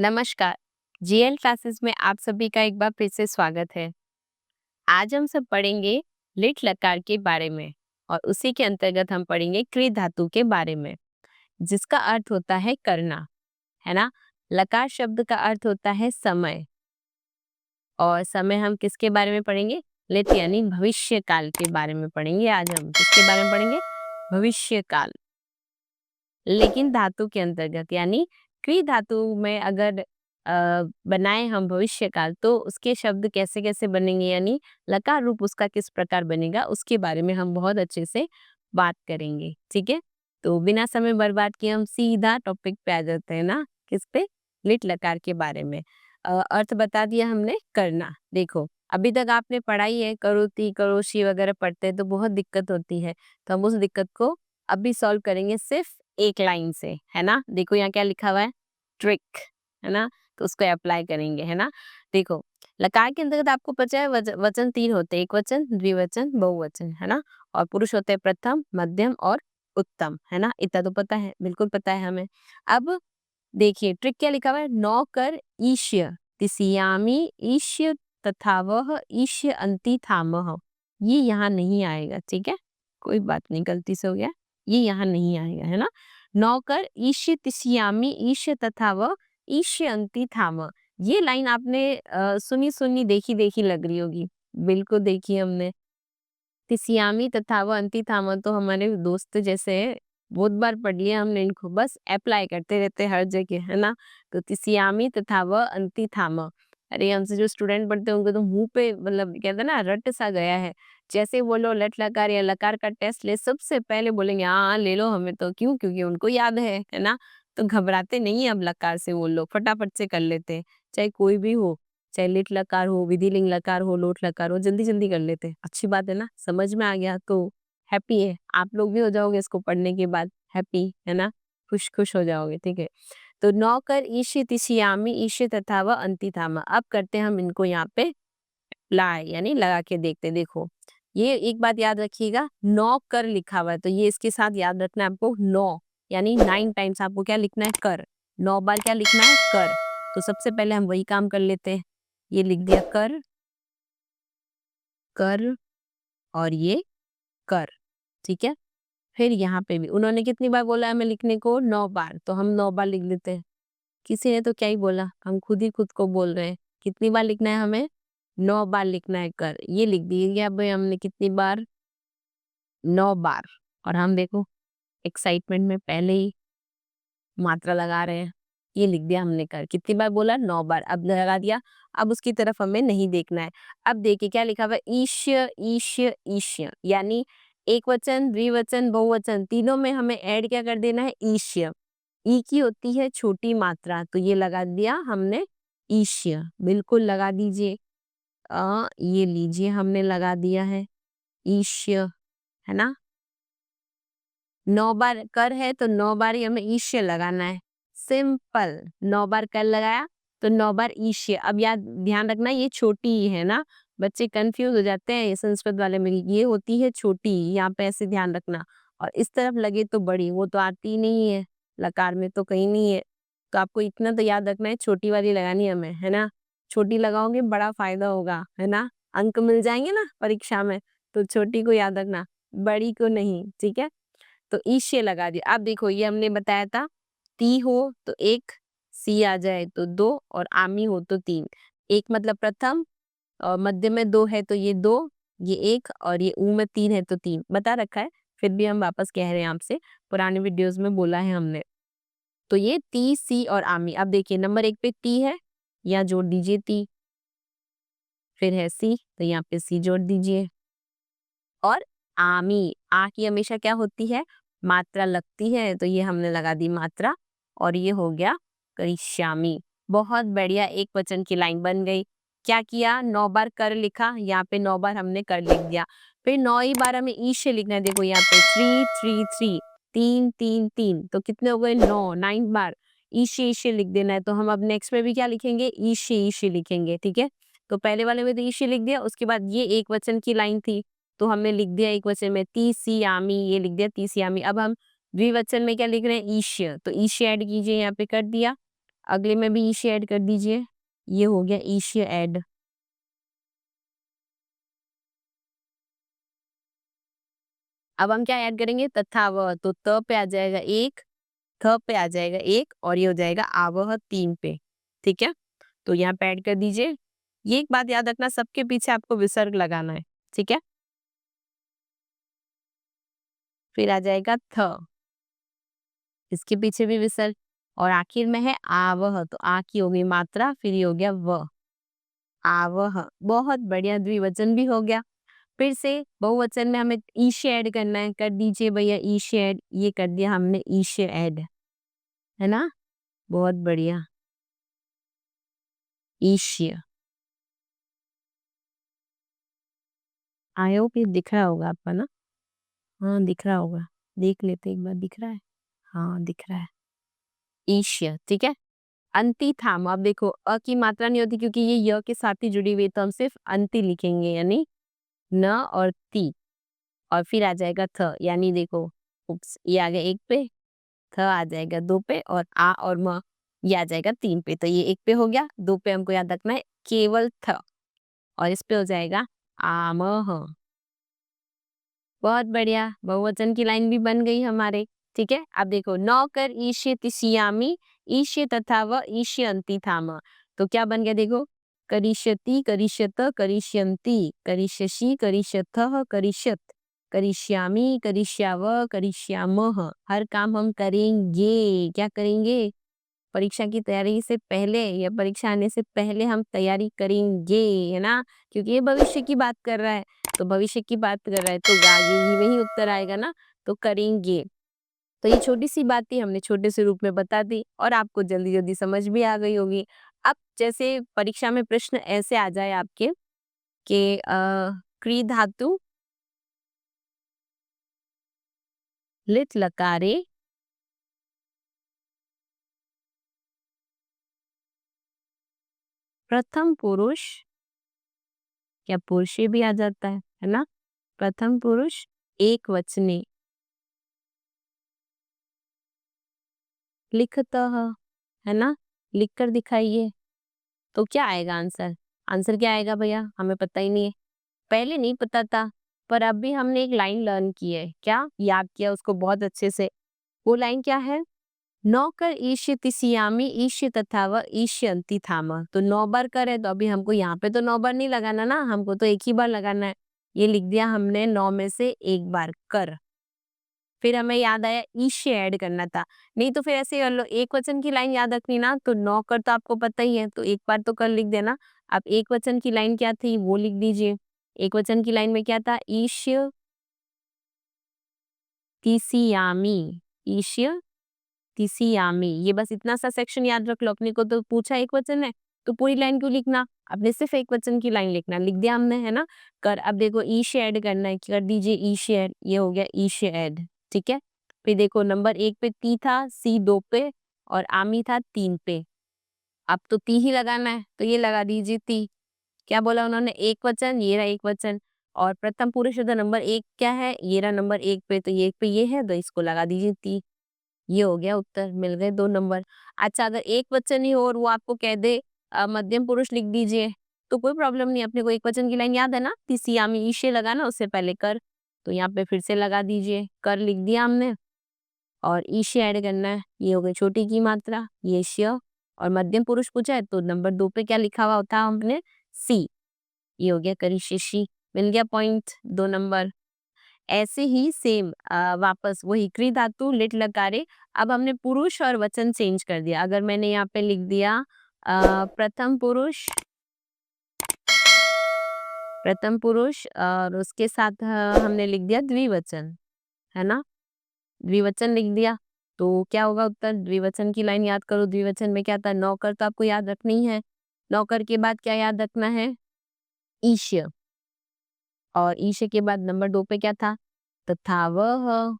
नमस्कार। GL classes में आप सभी का एक बार फिर से स्वागत है। आज हम सब पढ़ेंगे लिट लकार के बारे में और उसी के अंतर्गत हम पढ़ेंगे कृ धातु के बारे में, जिसका अर्थ होता है करना, है ना। लकार शब्द का अर्थ होता है समय, और समय हम किसके बारे में पढ़ेंगे? लिट यानी भविष्य काल के बारे में पढ़ेंगे। आज हम किसके बारे में पढ़ेंगे? भविष्य काल। लेकिन धातु के अंतर्गत यानी क्री धातु में अगर बनाए हम भविष्य काल, तो उसके शब्द कैसे कैसे बनेंगे, यानी लकार रूप उसका किस प्रकार बनेगा, उसके बारे में हम बहुत अच्छे से बात करेंगे। ठीक है, तो बिना समय बर्बाद किए हम सीधा टॉपिक पे आ जाते हैं ना। किस पे? लिट लकार के बारे में। अर्थ बता दिया हमने, करना। देखो, अभी तक आपने पढ़ाई है, करोती करोशी वगैरह पढ़ते हैं तो बहुत दिक्कत होती है, तो हम उस दिक्कत को अभी सॉल्व करेंगे सिर्फ एक लाइन से, है ना। देखो यहाँ क्या लिखा हुआ है, ट्रिक, है ना, तो उसको अप्लाई करेंगे, है ना। देखो, लकार के अंतर्गत आपको पता है वचन तीन होते हैं, एक वचन, द्विवचन, बहुवचन, है ना। और पुरुष होते हैं प्रथम, मध्यम और उत्तम, है ना। इतना तो पता है, बिल्कुल पता है हमें। अब देखिए ट्रिक क्या लिखा हुआ है, नौकर ईश्य तिसियामी ईश्य तथा वह ईश्य अंति थामह, ये यहाँ नहीं आएगा। ठीक है, कोई बात नहीं, गलती से हो गया, ये यहाँ नहीं आएगा, है ना। नौकर ईश्य तिसियामी ईश्य तथा वह ईश्य अंति थामह, ये लाइन आपने सुनी सुनी देखी देखी लग रही होगी। बिल्कुल देखी हमने। तिसियामी तथा वह अंति थामह तो हमारे दोस्त जैसे हैं, बहुत बार पढ़ लिया हमने इनको, बस अप्लाई करते रहते हैं हर जगह, है ना। तो तिसियामी तथा वह अंति थामह, अरे हमसे जो स्टूडेंट पढ़ते हैं उनको तो मुंह पे मतलब कहते हैं ना रट सा गया है। जैसे वो लोग लट लकार या लकार का टेस्ट ले, सबसे पहले बोलेंगे हाँ हाँ, ले लो हमें तो, क्यों? क्योंकि उनको याद है ना। तो घबराते नहीं है अब लकार से, वो लोग फटाफट से कर लेते हैं, चाहे कोई भी हो, चाहे लिट लकार हो, विधिलिंग लकार हो, लोट लकार हो, जल्दी जल्दी कर लेते हैं। अच्छी बात है ना, समझ में आ गया तो हैप्पी है, आप लोग भी हो जाओगे इसको पढ़ने के बाद हैप्पी, है ना, खुश खुश हो जाओगे। ठीक है, तो नौकर ईशि तिशियामी ईशि तथा व अंति थामा। अब करते हैं हम इनको यहाँ पे लाए यानी लगा के देखते हैं। देखो, ये एक बात याद रखिएगा, नौ कर लिखा हुआ है तो ये इसके साथ याद रखना है आपको, नौ यानी 9 टाइम्स आपको क्या लिखना है, कर। 9 बार क्या लिखना है, कर। तो सबसे पहले हम वही काम कर लेते हैं, ये लिख दिया कर, कर और ये कर। ठीक है, फिर यहाँ पे भी उन्होंने कितनी बार बोला हमें लिखने को, 9 बार, तो हम 9 बार लिख लेते हैं। किसी ने तो क्या ही बोला, हम खुद ही खुद को बोल रहे हैं। कितनी बार लिखना है हमें, 9 बार लिखना है कर, ये लिख दिया भाई हमने कितनी बार, 9 बार। और हम देखो एक्साइटमेंट में पहले ही मात्रा लगा रहे हैं, ये लिख दिया हमने कर, कितनी बार बोला, 9 बार, अब लगा दिया। अब उसकी तरफ हमें नहीं देखना है। अब देखिए क्या लिखा हुआ है, ईश्य ईश्य ईश्य, यानी एक वचन, द्विवचन, बहुवचन, तीनों में हमें ऐड क्या कर देना है, ईश्य। ई की होती है छोटी मात्रा, तो ये लगा दिया हमने ईश्य, बिल्कुल लगा दीजिए। ये लीजिए हमने लगा दिया है ईश्य, है ना। 9 बार कर है तो 9 बार ही हमें ईश्य लगाना है, सिंपल। 9 बार कर लगाया तो 9 बार ईश्य। अब याद ध्यान रखना ये छोटी ही है ना, बच्चे कंफ्यूज हो जाते हैं ये संस्कृत वाले में, ये होती है छोटी, यहाँ पे ऐसे ध्यान रखना। और इस तरफ लगे तो बड़ी, वो तो आती ही नहीं है, लकार में तो कहीं नहीं है। तो आपको इतना तो याद रखना है, छोटी वाली लगानी है हमें, है ना। छोटी लगाओगे बड़ा फायदा होगा, है ना, अंक मिल जाएंगे ना परीक्षा में। तो छोटी को याद रखना, बड़ी को नहीं। ठीक है, तो ईशे लगा दिया। अब देखो ये हमने बताया था, ती हो तो एक, सी आ जाए तो दो, और आमी हो तो तीन। एक मतलब प्रथम, और मध्य में दो है तो ये दो, ये एक, और ये ऊ में तीन है तो तीन, बता रखा है। फिर भी हम वापस कह रहे हैं आपसे, पुराने वीडियोस में बोला है हमने। तो ये ती, सी और आमी। अब देखिए नंबर 1 पे ती है, यहाँ जोड़ दीजिए ती, फिर है सी तो यहाँ पे सी जोड़ दीजिए, और आमी, आ की हमेशा क्या होती है, मात्रा लगती है, तो ये हमने लगा दी मात्रा, और ये हो गया करिष्यामी। बहुत बढ़िया, एक वचन की लाइन बन गई। क्या किया, 9 बार कर लिखा, यहाँ पे 9 बार हमने कर लिख दिया। फिर 9 ही बार हमें ईशे लिखना है, देखो यहाँ पे 3 3 3, 3 3 3, तो कितने हो गए, 9, 9 बार ईशे ईशे लिख देना है। तो हम अब नेक्स्ट में भी क्या लिखेंगे, ईशे ईशे लिखेंगे। ठीक है, तो पहले वाले में तो ईशे लिख दिया, उसके बाद ये एक वचन की लाइन थी तो हमने लिख दिया एक वचन में तीसियामी, ये लिख दिया तीसियामी। अब हम द्विवचन में क्या लिख रहे हैं, ईश्य, तो ईश्य ऐड कीजिए, यहाँ पे कर दिया। अगले में भी ईश ऐड कर दीजिए, ये हो गया ईश ऐड। अब हम क्या ऐड करेंगे, तथा वह, तो त पे आ जाएगा एक, थ पे आ जाएगा एक, और ये हो जाएगा आवह 3 पे। ठीक है, तो यहाँ पे ऐड कर दीजिए। ये एक बात याद रखना, सबके पीछे आपको विसर्ग लगाना है। ठीक है, फिर आ जाएगा थ, इसके पीछे भी विसर्ग, और आखिर में है आवह, तो आ की हो गई मात्रा, फिर ये हो गया व, आवह। बहुत बढ़िया, द्विवचन भी हो गया। फिर से बहुवचन में हमें ईश ऐड करना है, कर दीजिए भैया ईश ऐड, ये कर दिया हमने ईश ऐड, है ना, बहुत बढ़िया, ईश्य। आई होप ये दिख रहा होगा आपका ना, हाँ दिख रहा होगा, देख लेते एक बार, दिख रहा है, हाँ दिख रहा है, ईश्य। ठीक है, अंति थाम, अब देखो अ की मात्रा नहीं होती क्योंकि ये य के साथ ही जुड़ी हुई है, तो हम सिर्फ अंति लिखेंगे, यानी न और ती, और फिर आ जाएगा थ, यानी देखो उप्स, ये आ गया एक पे, थ आ जाएगा दो पे, और आ और म ये आ जाएगा 3 पे। तो ये एक पे हो गया, दो पे हमको याद रखना है केवल थ, और इस पे हो जाएगा आमह। बहुत बढ़िया, बहुवचन की लाइन भी बन गई हमारे। ठीक है, अब देखो नौकर ईशे तिशियामी, ईशे तथा व ईशयंती थाम, तो क्या बन गया देखो, करिष्यति करिष्यत करिष्यन्ति करिष्यसि करिष्यथः करिष्यत करिष्यामि करिष्याव करिष्यामः। हर काम हम करेंगे, क्या करेंगे, परीक्षा की तैयारी से पहले या परीक्षा आने से पहले हम तैयारी करेंगे, है ना, क्योंकि ये भविष्य की बात कर रहा है, तो भविष्य की बात कर रहा है तो आगे ही में ही उत्तर आएगा ना, तो करेंगे। तो ये छोटी सी बात थी, हमने छोटे से रूप में बता दी और आपको जल्दी जल्दी समझ भी आ गई होगी। अब जैसे परीक्षा में प्रश्न ऐसे आ जाए आपके कि क्री धातु लिट लकारे प्रथम पुरुष, या पुरुषे भी आ जाता है ना, प्रथम पुरुष एक वचने लिखतः, है ना, लिख कर दिखाइए, तो क्या आएगा आंसर, आंसर क्या आएगा भैया, हमें पता ही नहीं है, पहले नहीं पता था, पर अभी हमने एक लाइन लर्न की है, क्या याद किया उसको बहुत अच्छे से। वो लाइन क्या है, नौकर ईष्यति सियामी ईष्य तथा व ईष्यन्ति थाम, तो 9 बार करे, तो अभी हमको यहाँ पे तो 9 बार नहीं लगाना ना, हमको तो एक ही बार लगाना है, ये लिख दिया हमने 9 में से एक बार कर। फिर हमें याद आया ईश्य ऐड करना था, नहीं तो फिर ऐसे कर लो, एक वचन की लाइन याद रखनी ना, तो नौकर तो आपको पता ही है, तो एक बार तो कर लिख देना। अब एक वचन की लाइन क्या थी वो लिख दीजिए, एक वचन की लाइन में क्या था, ईश्य तिसियामी, ईश्य तिसियामी, ये बस इतना सा सेक्शन याद रख लो, अपने को तो पूछा एक वचन है, तो पूरी लाइन क्यों लिखना, अपने सिर्फ एक वचन की लाइन लिखना, लिख दिया हमने, है ना, कर। अब देखो ईश ऐड करना है, कर दीजिए ईश ऐड, ये हो गया ईश ऐड। ठीक है, फिर देखो नंबर 1 पे ती था, सी 2 पे, और आमी था 3 पे, अब तो ती ही लगाना है, तो ये लगा दीजिए ती। क्या बोला उन्होंने, एक वचन, ये रहा एक वचन, और प्रथम पुरुष शब्द नंबर 1 क्या है, ये रहा नंबर 1 पे, तो ये 1 पे ये है, तो इसको लगा दीजिए ती। ये हो गया उत्तर, मिल गए 2 नंबर। अच्छा, अगर एक वचन ही हो और वो आपको कह दे मध्यम पुरुष लिख दीजिए, तो कोई प्रॉब्लम नहीं, अपने को एक वचन की लाइन याद है ना, तिसियामी ईशे लगाना, उससे पहले कर, तो यहाँ पे फिर से लगा दीजिए, कर लिख दिया हमने, और ईशे ऐड करना है, ये हो गई छोटी की मात्रा, ये श, और मध्यम पुरुष पूछा है तो नंबर 2 पे क्या लिखा हुआ था हमने, सी, ये हो गया करिष्यसि, मिल गया पॉइंट 2 नंबर। ऐसे ही सेम वापस वही क्री धातु लिट लकारे, अब हमने पुरुष और वचन चेंज कर दिया। अगर मैंने यहाँ पे लिख दिया प्रथम पुरुष, प्रथम पुरुष और उसके साथ हमने लिख दिया द्विवचन, है ना, द्विवचन लिख दिया, तो क्या होगा उत्तर, द्विवचन की लाइन याद करो, द्विवचन में क्या था, नौकर तो आपको याद रखनी है, नौकर के बाद क्या याद रखना है, ईश्य, और ईश्य के बाद नंबर 2 पे क्या था, तथा वह,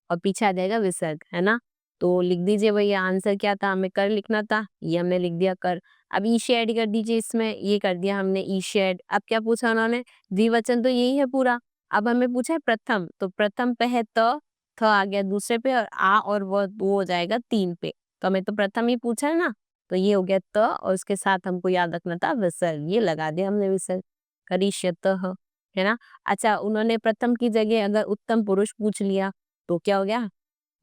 और पीछे आ जाएगा विसर्ग, है ना, तो लिख दीजिए भैया आंसर क्या था, हमें कर लिखना था, ये हमने लिख दिया कर। अब ईशे ऐड कर दीजिए इसमें, ये कर दिया हमने ईशे ऐड। अब क्या पूछा उन्होंने, द्विवचन तो यही है पूरा, अब हमें पूछा है प्रथम, तो प्रथम पे है त, थ आ गया दूसरे पे, और आ और वो हो जाएगा 3 पे, तो हमें तो प्रथम ही पूछा है ना, तो ये हो गया त और उसके साथ हमको याद रखना था विसर्ग, ये लगा दिया हमने विसर्ग, करिष्यतः, है ना। अच्छा, उन्होंने प्रथम की जगह अगर उत्तम पुरुष पूछ लिया तो क्या हो गया,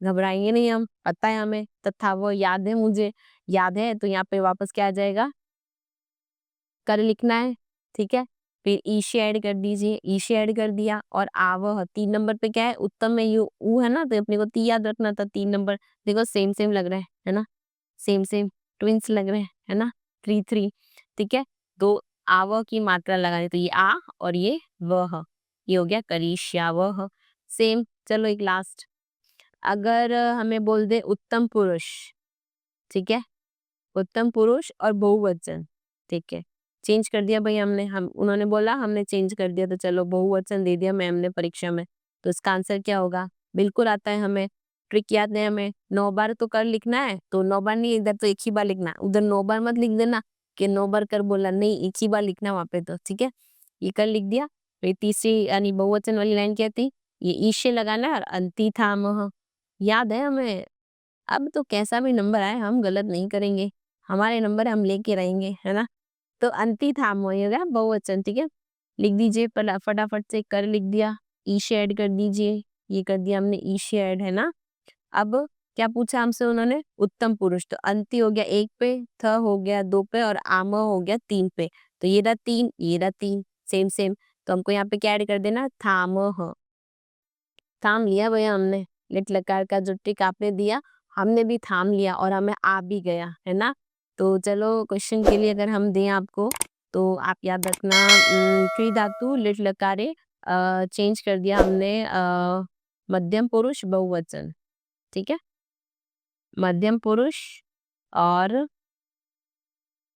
घबराएंगे नहीं हम, पता है हमें, तथा वो याद है मुझे, याद है तो यहाँ पे वापस क्या आ जाएगा, कर लिखना है, ठीक है। फिर ईशे ऐड कर दीजिए, ईशे ऐड कर दिया और आवह 3 नंबर पे क्या है, उत्तम में यू ऊ है ना, तो अपने को ती याद रखना था 3 नंबर। देखो सेम सेम लग रहा है ना, सेम सेम ट्विन्स लग रहे हैं, है ना, 3 3, ठीक है। तो आवह की मात्रा लगानी, तो ये आ और ये वह, ये हो गया करिष्यावह। सेम, चलो एक लास्ट, अगर हमें बोल दे उत्तम पुरुष, ठीक है, उत्तम पुरुष और बहुवचन, ठीक है, चेंज कर दिया भाई हमने, हम उन्होंने बोला हमने चेंज कर दिया, तो चलो बहुवचन दे दिया मैम ने परीक्षा में, तो इसका आंसर क्या होगा, बिल्कुल आता है हमें, ट्रिक याद है हमें, 9 बार तो कर लिखना है, तो 9 बार नहीं, इधर तो एक ही बार लिखना, उधर 9 बार मत लिख देना कि 9 बार कर बोला, नहीं एक ही बार लिखना वहां पे, तो ठीक है, ये कर लिख दिया। फिर तीसरी यानी बहुवचन वाली लाइन क्या थी, ये ईशे लगाना है और अंति थामह, याद है हमें। अब तो कैसा भी नंबर आए हम गलत नहीं करेंगे, हमारे नंबर हम लेके रहेंगे, है ना। तो अंति थाम हो गया बहुवचन, ठीक है, लिख दीजिए फटाफट से, कर लिख दिया, ईशे ऐड कर दीजिए, ये कर दिया हमने ईशे ऐड, है ना। अब क्या पूछा हमसे उन्होंने, उत्तम पुरुष, तो अंति हो गया 1 पे, थ हो गया 2 पे और आम हो गया 3 पे, तो ये रहा 3, ये रहा 3, सेम सेम, तो हमको यहाँ पे क्या ऐड कर देना, थामह, थाम लिया भैया हमने, लिट लकार का जो ट्रिक आपने दिया हमने भी थाम लिया और हमें आ भी गया, है ना। तो चलो क्वेश्चन के लिए अगर हम दें आपको, तो आप याद रखना, क्री धातु लिट लकारे चेंज कर दिया हमने, मध्यम पुरुष बहुवचन, ठीक है, मध्यम पुरुष और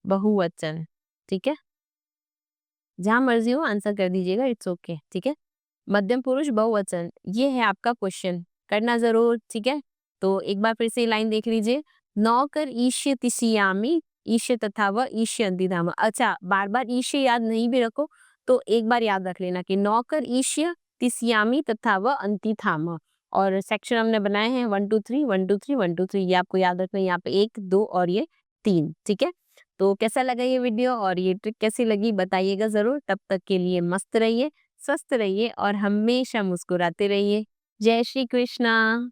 बहुवचन, ठीक है, जहां मर्जी हो आंसर कर दीजिएगा, इट्स ओके, ठीक है। मध्यम पुरुष बहुवचन, ये है आपका क्वेश्चन, करना जरूर, ठीक है। तो एक बार फिर से लाइन देख लीजिए, नौकर ईश्य तिशियामी, ईश्य तथा व ईश्य अंतिधाम। अच्छा, बार बार ईश्य याद नहीं भी रखो, तो एक बार याद रख लेना कि नौकर ईश्य तिशियामी तथा व अंतिथाम, और सेक्शन हमने बनाए हैं 1 2 3 1 2 3 1 2 3, ये आपको याद रखना है, यहाँ पे 1 2 और ये 3, ठीक है। तो कैसा लगा ये वीडियो और ये ट्रिक कैसी लगी बताइएगा जरूर, तब तक के लिए मस्त रहिए, स्वस्थ रहिए और हमेशा मुस्कुराते रहिए। जय श्री कृष्णा।